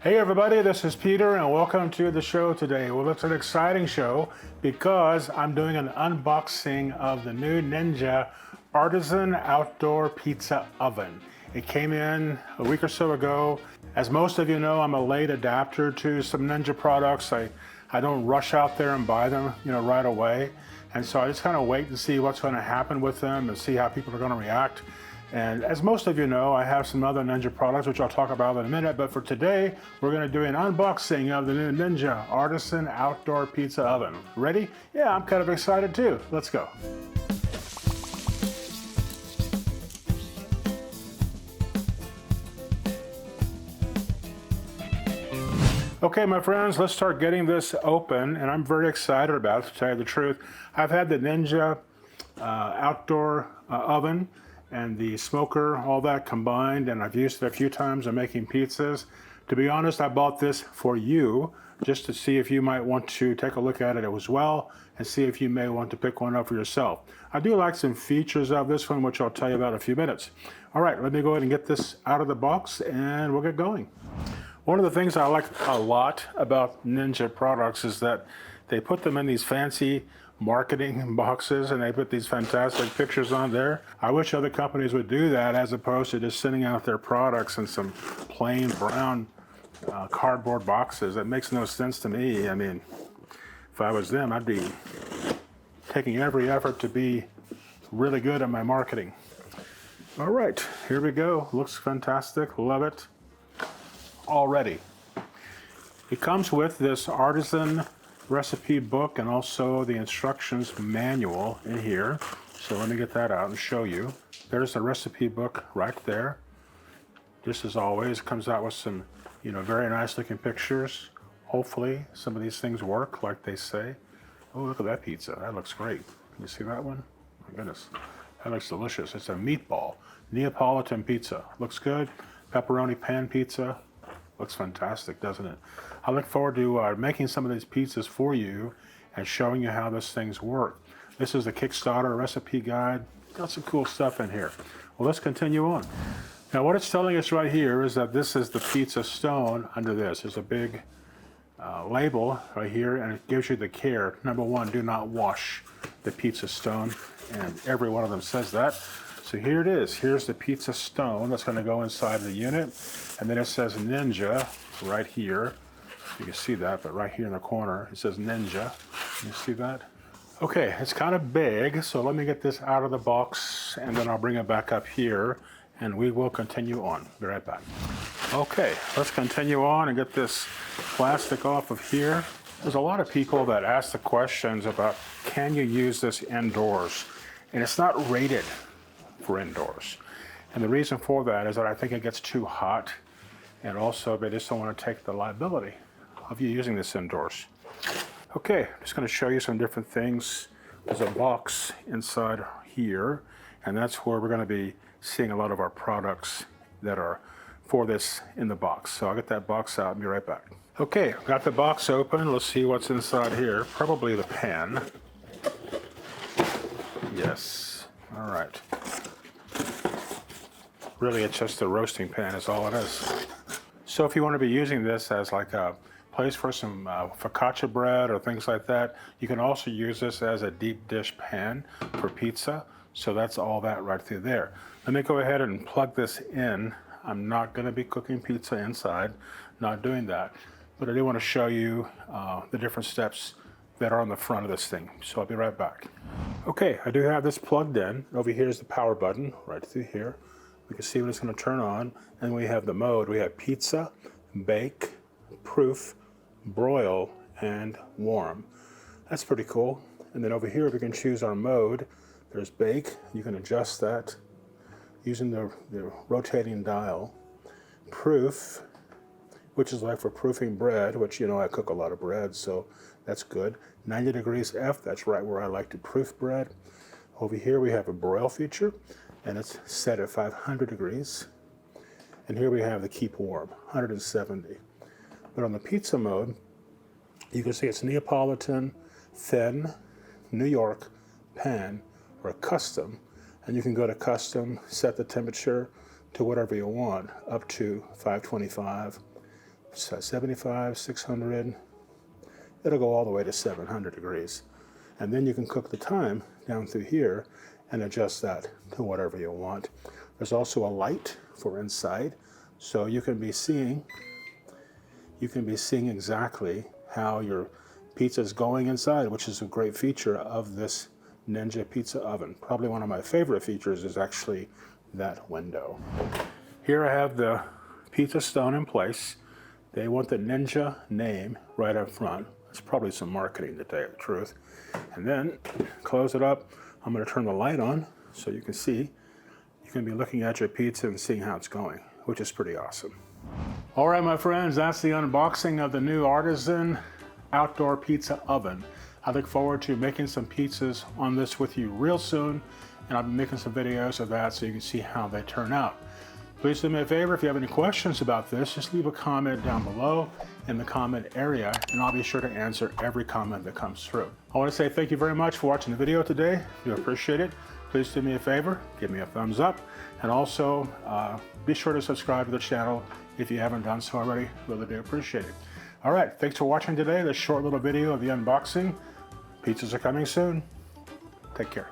Hey everybody, this is Peter and welcome to the show today. Well, it's an exciting show because I'm doing an unboxing of the new Ninja Artisan Outdoor Pizza Oven. It came in a week or so ago. As most of you know, I'm a late adapter to some Ninja products. I don't rush out there and buy them, right away. And so I just kind of wait and see what's going to happen with them and see how people are going to react. And as most of you know, I have some other Ninja products, which I'll talk about in a minute. But for today, we're going to do an unboxing of the new Ninja Artisan Outdoor Pizza Oven. Ready? Yeah, I'm kind of excited too. Let's go. Okay, my friends, let's start getting this open. And I'm very excited about it, to tell you the truth. I've had the Ninja Outdoor Oven and the smoker, all that combined, and I've used it a few times in making pizzas. To be honest, I bought this for you, just to see if you might want to take a look at it as well, and see if you may want to pick one up for yourself. I do like some features of this one, which I'll tell you about in a few minutes. All right, let me go ahead and get this out of the box, and we'll get going. One of the things I like a lot about Ninja products is that they put them in these fancy marketing boxes and they put these fantastic pictures on there. I wish other companies would do that as opposed to just sending out their products in some plain brown cardboard boxes. That makes no sense to me. I mean, if I was them, I'd be taking every effort to be really good at my marketing. All right, here we go. Looks fantastic. Love it already. It comes with this Artisan recipe book and also the instructions manual in here. So let me get that out and show you. There's the recipe book right there. Just as always, it comes out with some, very nice looking pictures. Hopefully some of these things work like they say. Oh, look at that pizza. That looks great. Can you see that one? My goodness, that looks delicious. It's a meatball, Neapolitan pizza. Looks good. Pepperoni pan pizza. Looks fantastic, doesn't it? I look forward to making some of these pizzas for you and showing you how these things work. This is the Kickstarter recipe guide. Got some cool stuff in here. Well, let's continue on. Now, what it's telling us right here is that this is the pizza stone under this. There's a big label right here, and it gives you the care. Number one, do not wash the pizza stone, and every one of them says that. So here it is. Here's the pizza stone that's going to go inside the unit. And then it says Ninja right here. You can see that, but right here in the corner, it says Ninja. You see that? Okay, it's kind of big, so let me get this out of the box, and then I'll bring it back up here, and we will continue on. Be right back. Okay, let's continue on and get this plastic off of here. There's a lot of people that ask the questions about, can you use this indoors? And it's not rated for indoors. And the reason for that is that I think it gets too hot, and also they just don't want to take the liability of you using this indoors. Okay, I'm just going to show you some different things. There's a box inside here, and that's where we're going to be seeing a lot of our products that are for this in the box. So I'll get that box out and be right back. Okay, got the box open. Let's see what's inside here. Probably the pan. Yes, all right. Really, it's just a roasting pan is all it is. So if you want to be using this as like a place for some focaccia bread or things like that, you can also use this as a deep dish pan for pizza. So that's all that right through there. Let me go ahead and plug this in. I'm not going to be cooking pizza inside, not doing that. But I do want to show you the different steps that are on the front of this thing. So I'll be right back. Okay, I do have this plugged in. Over here is the power button right through here. We can see when it's going to turn on, and we have the mode. We have pizza, bake, proof, broil, and warm. That's pretty cool. And then over here we can choose our mode. There's bake. You can adjust that using the rotating dial. Proof, which is like for proofing bread, which I cook a lot of bread, so that's good. 90 degrees F, that's right where I like to proof bread. Over here we have a broil feature, and it's set at 500 degrees. And here we have the keep warm, 170. But on the pizza mode, you can see it's Neapolitan, thin, New York, pan, or custom. And you can go to custom, set the temperature to whatever you want, up to 525. 75, 600. It'll go all the way to 700 degrees. And then you can cook the time down through here and adjust that to whatever you want. There's also a light for inside, so you can be seeing exactly how your pizza is going inside, which is a great feature of this Ninja pizza oven. Probably one of my favorite features is actually that window. Here I have the pizza stone in place. They want the Ninja name right up front. It's probably some marketing, to tell you the truth. And then close it up. I'm going to turn the light on so you can see. You can be looking at your pizza and seeing how it's going, which is pretty awesome. All right, my friends, that's the unboxing of the new Artisan outdoor pizza oven. I look forward to making some pizzas on this with you real soon, and I'll be making some videos of that so you can see how they turn out. Please do me a favor, if you have any questions about this, just leave a comment down below in the comment area, and I'll be sure to answer every comment that comes through. I want to say thank you very much for watching the video today. If you appreciate it, please do me a favor, give me a thumbs up, and also be sure to subscribe to the channel if you haven't done so already. Really do appreciate it. All right, thanks for watching today, this short little video of the unboxing. Pizzas are coming soon. Take care.